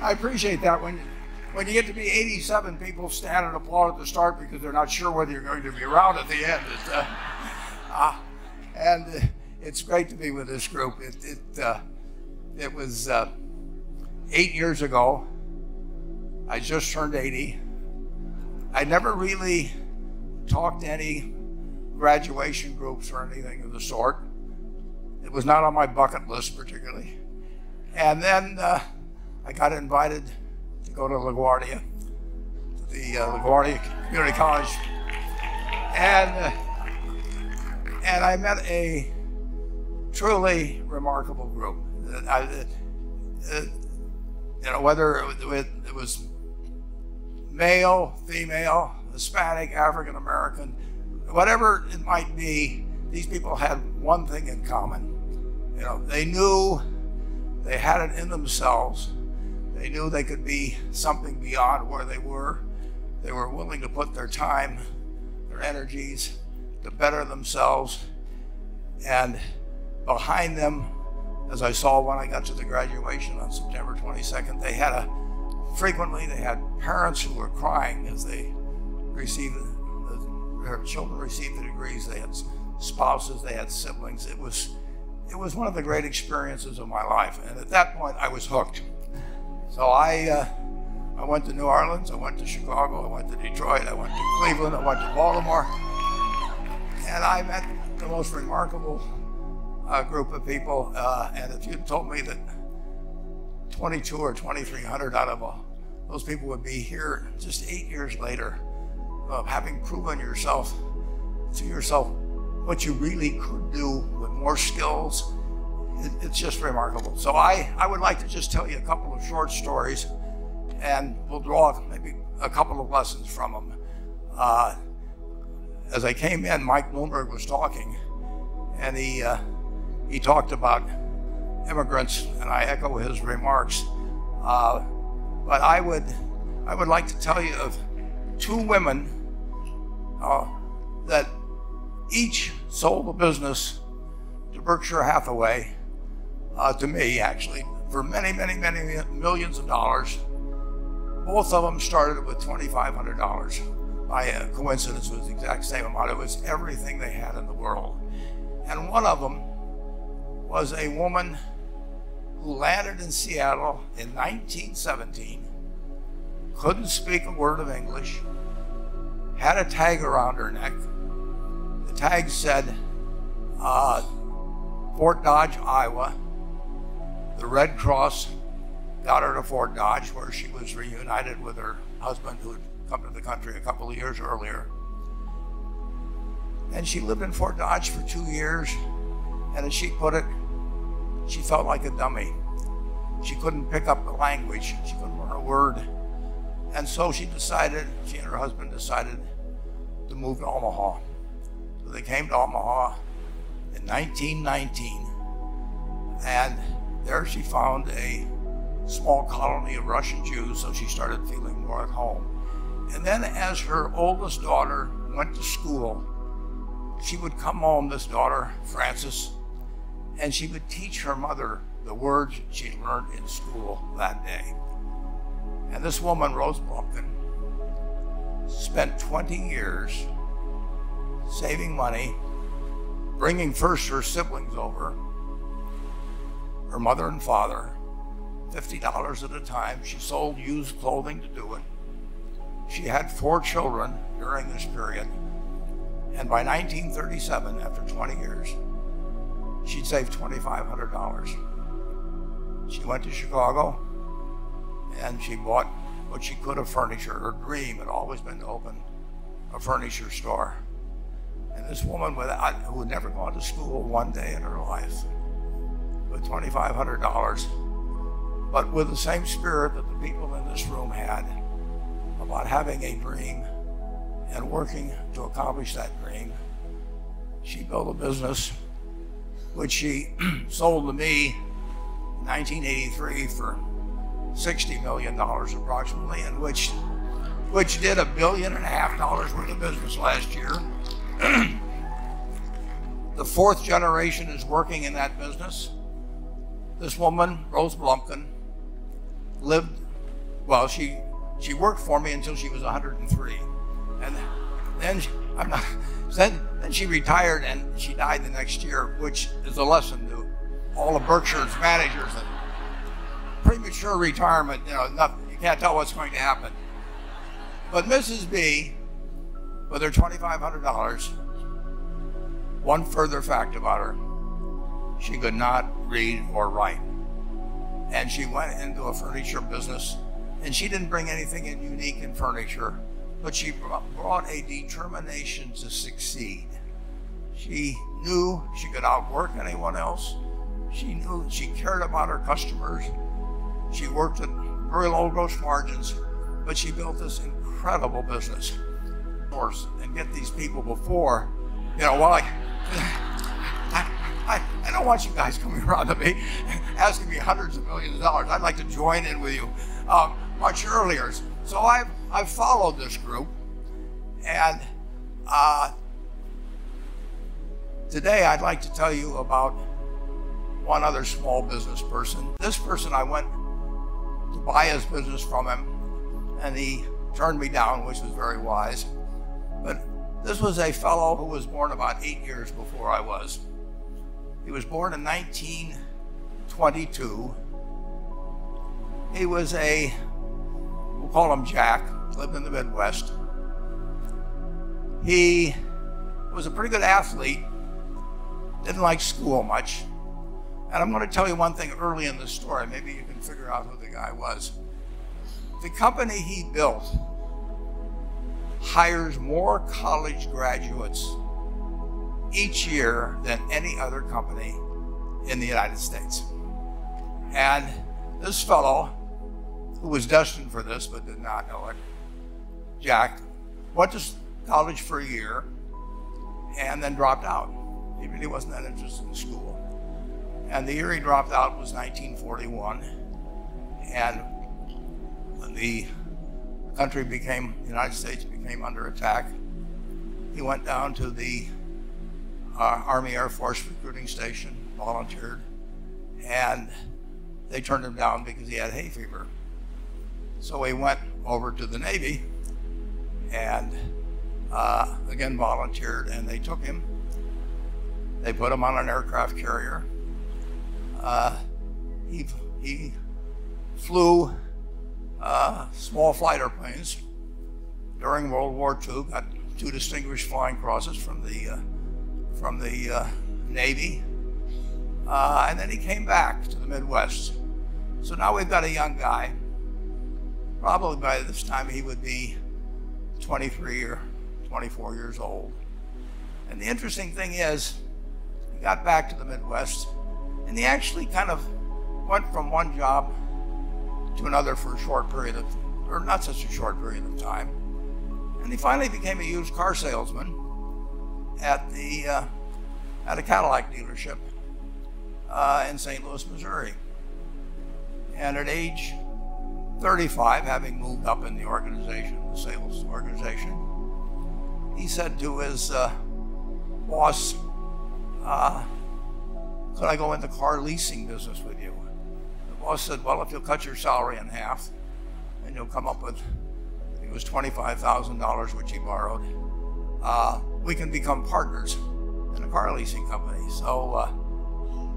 I appreciate that. When you get to be 87, people stand and applaud at the start because they're not sure whether you're going to be around at the end. And it's great to be with this group. It was 8 years ago. I just turned 80. I never really talked to any graduation groups or anything of the sort. It was not on my bucket list particularly. And then I got invited to go to LaGuardia, to the LaGuardia Community College. And I met a truly remarkable group. Whether it was male, female, Hispanic, African American, whatever it might be, these people had one thing in common. They knew they had it in themselves. They knew they could be something beyond where they were. They were willing to put their time, their energies to better themselves. And behind them, as I saw when I got to the graduation on September 22nd, frequently they had parents who were crying as they received, their children received the degrees. They had spouses, they had siblings. It was one of the great experiences of my life. And at that point, I was hooked. So I went to New Orleans, I went to Chicago, I went to Detroit, I went to Cleveland, I went to Baltimore. And I met the most remarkable group of people. And if you'd told me that 22 or 2,300 out of those people would be here just 8 years later, having proven to yourself what you really could do with more skills, it's just remarkable. So I would like to just tell you a couple of short stories, and we'll draw maybe a couple of lessons from them. As I came in, Mike Bloomberg was talking, and he talked about immigrants, and I echo his remarks. But I would like to tell you of two women that each sold a business to Berkshire Hathaway, to me actually, for many, many, many millions of dollars. Both of them started with $2,500. By coincidence, it was the exact same amount. It was everything they had in the world. And one of them was a woman who landed in Seattle in 1917, couldn't speak a word of English, had a tag around her neck. The tag said, Fort Dodge, Iowa. The Red Cross got her to Fort Dodge, where she was reunited with her husband who had come to the country a couple of years earlier. And she lived in Fort Dodge for 2 years, and as she put it, she felt like a dummy. She couldn't pick up the language. She couldn't learn a word. And so she and her husband decided to move to Omaha. So they came to Omaha in 1919, and there she found a small colony of Russian Jews, so she started feeling more at home. And then as her oldest daughter went to school, she would come home, this daughter, Frances, and she would teach her mother the words she'd learned in school that day. And this woman, Rose Blumpkin, spent 20 years saving money, bringing first her siblings over, her mother and father, $50 at a time. She sold used clothing to do it. She had 4 children during this period. And by 1937, after 20 years, she'd saved $2,500. She went to Chicago and she bought what she could of furniture. Her dream had always been to open a furniture store. And this woman who had never gone to school one day in her life, with $2,500, but with the same spirit that the people in this room had about having a dream and working to accomplish that dream, she built a business which she sold to me in 1983 for $60 million approximately, and which did $1.5 billion worth of business last year. The 4th generation is working in that business. This woman, Rose Blumpkin, lived Well, she worked for me until she was 103. And then then she retired and she died the next year, which is a lesson to all of Berkshire's managers. And premature retirement, you can't tell what's going to happen. But Mrs. B, with her $2,500, one further fact about her, she could not read or write. And she went into a furniture business, and she didn't bring anything in unique in furniture, but she brought a determination to succeed. She knew she could outwork anyone else. She knew she cared about her customers. She worked at very low gross margins, but she built this incredible business. And get these people before, I don't want you guys coming around to me asking me hundreds of millions of dollars. I'd like to join in with you much earlier. So I've followed this group, and today I'd like to tell you about one other small business person. This person, I went to buy his business from him, and he turned me down, which was very wise. But this was a fellow who was born about 8 years before I was. He was born in 1922. He was we'll call him Jack, lived in the Midwest. He was a pretty good athlete, didn't like school much. And I'm going to tell you one thing early in the story, maybe you can figure out who the guy was. The company he built hires more college graduates each year than any other company in the United States. And this fellow, who was destined for this but did not know it, Jack, went to college for a year and then dropped out. He really wasn't that interested in school. And the year he dropped out was 1941, and the United States became under attack. He went down to the Army Air Force recruiting station, volunteered, and they turned him down because he had hay fever. So he went over to the Navy and again volunteered, and they took him. They put him on an aircraft carrier. He flew small fighter planes during World War II, got 2 distinguished flying crosses from the Navy, and then he came back to the Midwest. So now we've got a young guy. Probably by this time he would be 23 or 24 years old. And the interesting thing is, he got back to the Midwest, and he actually kind of went from one job to another for a short period of, or not such a short period of time. And he finally became a used car salesman at a Cadillac dealership in St. Louis, Missouri. And at age 35, having moved up in the organization, the sales organization, he said to his boss, could I go into car leasing business with you? The boss said, well, if you'll cut your salary in half and you'll come up with, I think it was $25,000, which he borrowed, we can become partners in a car leasing company. So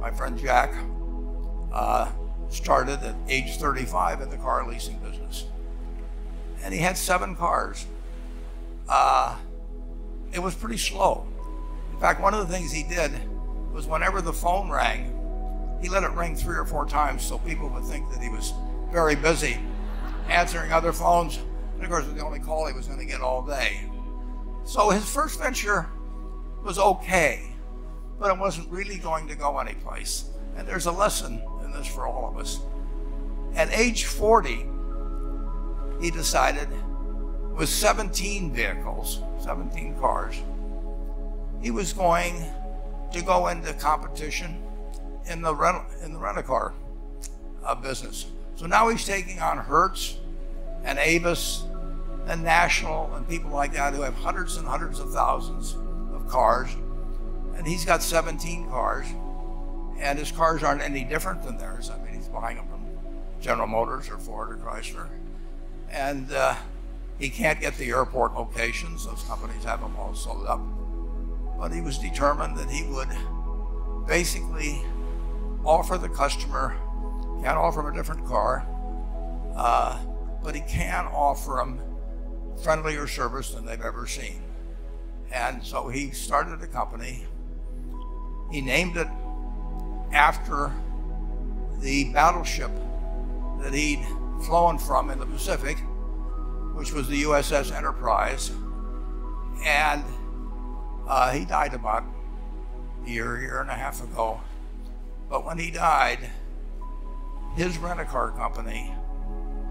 my friend Jack started at age 35 in the car leasing business. And he had 7 cars. It was pretty slow. In fact, one of the things he did was whenever the phone rang, he let it ring 3 or 4 times so people would think that he was very busy answering other phones. And of course, it was the only call he was going to get all day. So his first venture was okay, but it wasn't really going to go anyplace. And there's a lesson in this for all of us. At age 40, he decided, with 17 vehicles, 17 cars, he was going to go into competition in the rent-a-car business. So now he's taking on Hertz and Avis and National and people like that who have hundreds and hundreds of thousands of cars. And he's got 17 cars, and his cars aren't any different than theirs. I mean, he's buying them from General Motors or Ford or Chrysler. and he can't get the airport locations. Those companies have them all sold up. But he was determined that he would basically offer the customer, can't offer him a different car, but he can offer them friendlier service than they've ever seen. And so he started a company. He named it after the battleship that he'd flown from in the Pacific, which was the USS Enterprise. And he died about a year and a half ago. But when he died, his rent-a-car company,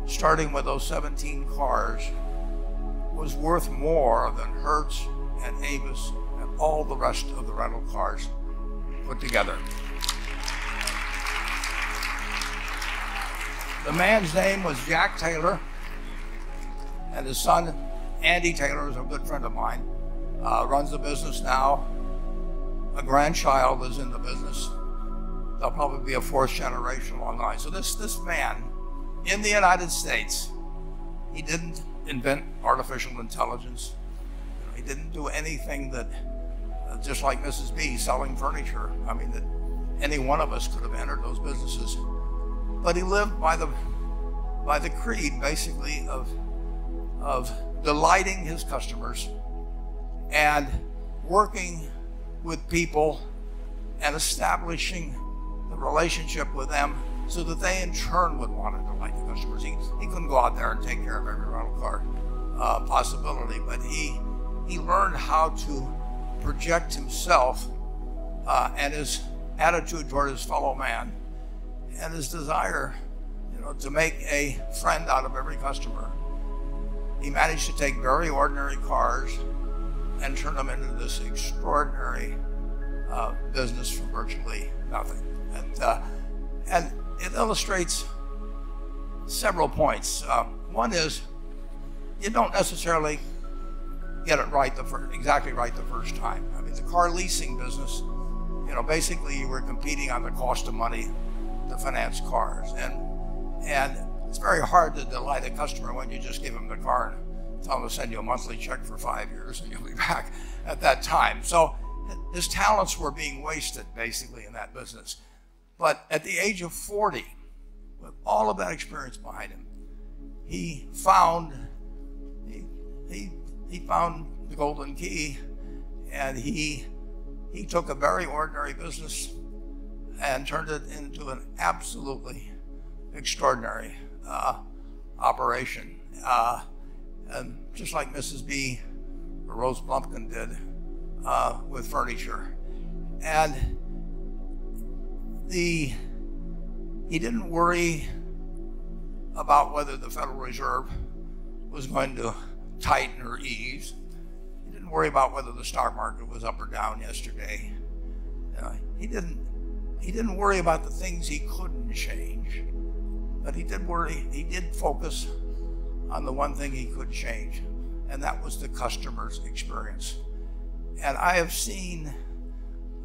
starting with those 17 cars, was worth more than Hertz and Avis and all the rest of the rental cars put together. The man's name was Jack Taylor, and his son, Andy Taylor, is a good friend of mine, runs the business now. A grandchild is in the business. There'll probably be a fourth generation along the line. So this man, in the United States, he didn't invent artificial intelligence. He didn't do anything that, just like Mrs. B selling furniture, I mean, that any one of us could have entered those businesses. But he lived by the creed, basically, of delighting his customers and working with people and establishing the relationship with them so that they in turn would want to delight the customers. He couldn't go out there and take care of every rental car possibility, but he learned how to project himself and his attitude toward his fellow man and his desire, to make a friend out of every customer. He managed to take very ordinary cars and turn them into this extraordinary business from virtually nothing. And it illustrates several points. One is, you don't necessarily get it right exactly right the first time. I mean, the car leasing business, basically you were competing on the cost of money to finance cars, and it's very hard to delight a customer when you just give them the car and tell them to send you a monthly check for 5 years and you'll be back at that time. So his talents were being wasted basically in that business. But at the age of 40, with all of that experience behind him, he found the golden key, and he took a very ordinary business and turned it into an absolutely extraordinary operation. And just like Mrs. B, or Rose Blumpkin did with furniture. And he didn't worry about whether the Federal Reserve was going to tighten or ease. He didn't worry about whether the stock market was up or down yesterday. He didn't worry about the things he couldn't change, but he did focus on the one thing he could change, and that was the customer's experience. And I have seen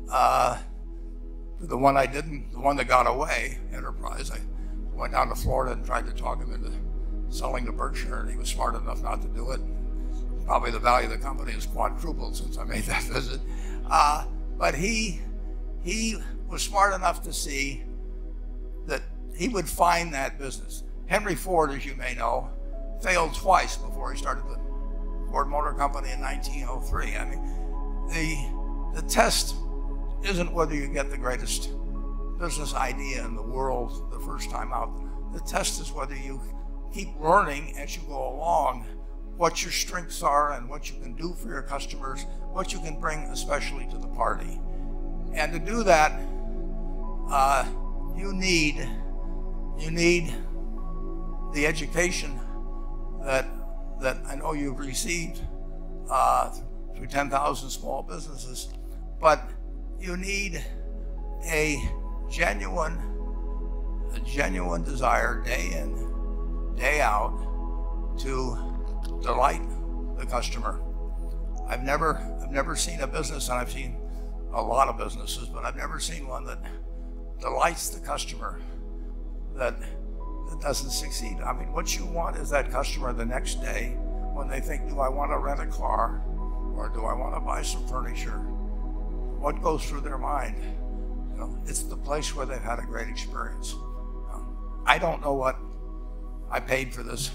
the one that got away, Enterprise. I went down to Florida and tried to talk him into selling to Berkshire, and he was smart enough not to do it. Probably the value of the company has quadrupled since I made that visit. But he was smart enough to see that he would find that business. Henry Ford, as you may know, failed twice before he started the Ford Motor Company in 1903. I mean, the test isn't whether you get the greatest business idea in the world the first time out. The test is whether you keep learning as you go along what your strengths are and what you can do for your customers, what you can bring especially to the party. And to do that, you need the education that I know you've received through 10,000 small businesses, but you need a genuine desire day in, day out to delight the customer. I've never seen a business, and I've seen a lot of businesses, but I've never seen one that delights the customer, that that doesn't succeed. I mean, what you want is that customer the next day when they think, do I want to rent a car or do I want to buy some furniture? What goes through their mind? You know, it's the place where they've had a great experience. I don't know what I paid for this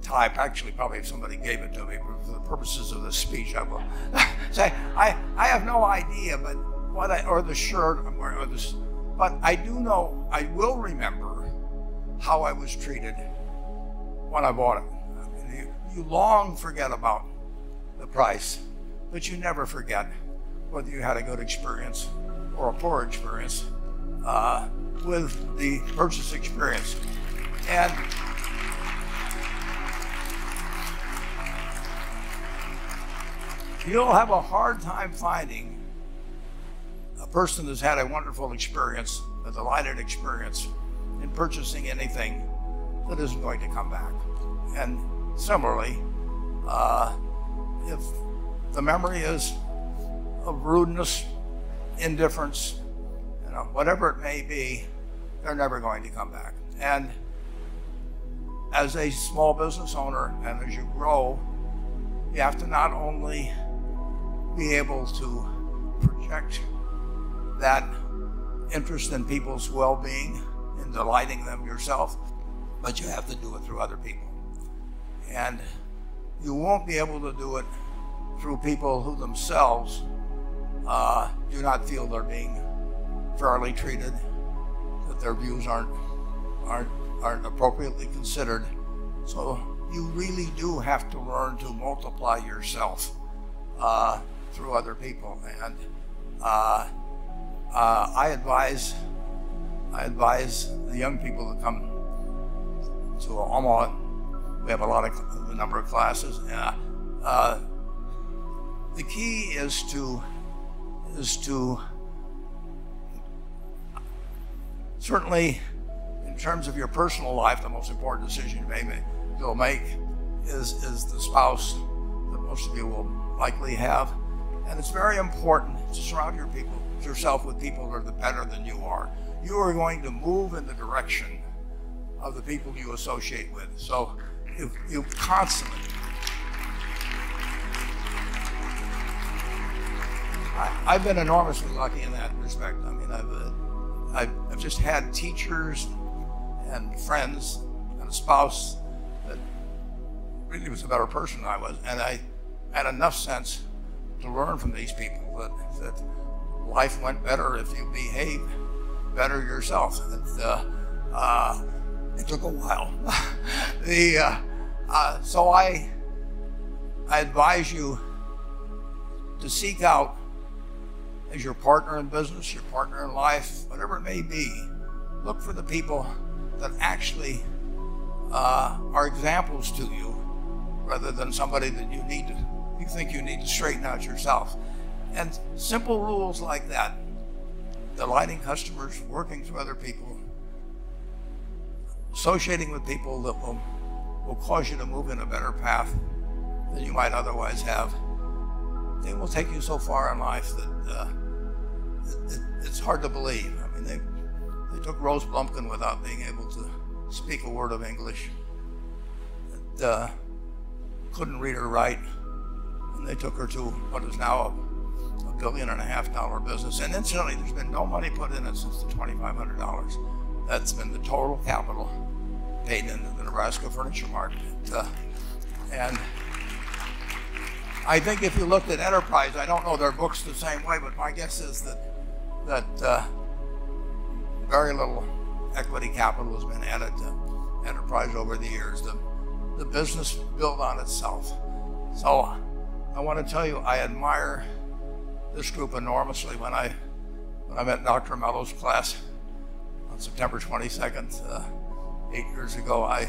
tie. Actually, probably if somebody gave it to me, but for the purposes of this speech, I will say I have no idea, but or the shirt I'm wearing, or this, but I do know, I will remember how I was treated when I bought it. I mean, you long forget about the price, but you never forget whether you had a good experience or a poor experience with the purchase experience. And you'll have a hard time finding a person that's had a wonderful experience, a delighted experience in purchasing anything that isn't going to come back. And similarly, if the memory is of rudeness, indifference, you know, whatever it may be, they're never going to come back. And as a small business owner, and as you grow, you have to not only be able to project that interest in people's well-being and delighting them yourself, but you have to do it through other people. And you won't be able to do it through people who themselves do not feel they're being fairly treated, that their views aren't appropriately considered. So you really do have to learn to multiply yourself through other people. And I advise the young people that come to Omaha. We have a number of classes. The key is to certainly, in terms of your personal life, the most important decision you'll make is the spouse that most of you will likely have. And it's very important to surround yourself with people that are better than you are. You are going to move in the direction of the people you associate with. So you constantly. I've been enormously lucky in that respect. I mean, I've just had teachers and friends and a spouse that really was a better person than I was, and I had enough sense to learn from these people that life went better if you behaved better yourself. It took a while. So I advise you to seek out, as your partner in business, your partner in life, whatever it may be, look for the people that actually are examples to you, rather than somebody that you think you need to straighten out yourself. And simple rules like that, delighting customers, working through other people, associating with people that will cause you to move in a better path than you might otherwise have, they will take you so far in life that it's hard to believe. I mean, they took Rose Blumpkin without being able to speak a word of English. Couldn't read or write, and they took her to what is now a $1.5 billion business. And incidentally, there's been no money put in it since the $2,500. That's been the total capital paid into the Nebraska furniture market. And I think if you looked at Enterprise, I don't know their books the same way, but my guess is that very little equity capital has been added to Enterprise over the years. The business built on itself. So I want to tell you, I admire this group enormously. When I met Dr. Mello's class on September 22nd, 8 years ago, I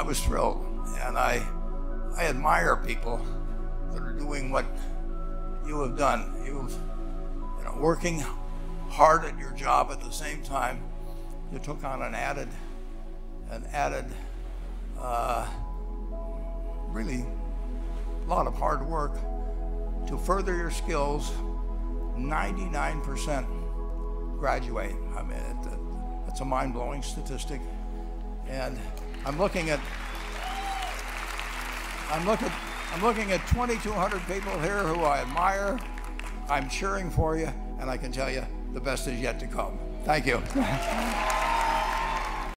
was thrilled, and I admire people that are doing what you have done. Working hard at your job at the same time, you took on an added really a lot of hard work to further your skills. 99% graduate. I mean, that's a mind-blowing statistic. And I'm looking at 2,200 people here who I admire. I'm cheering for you, and I can tell you the best is yet to come. Thank you.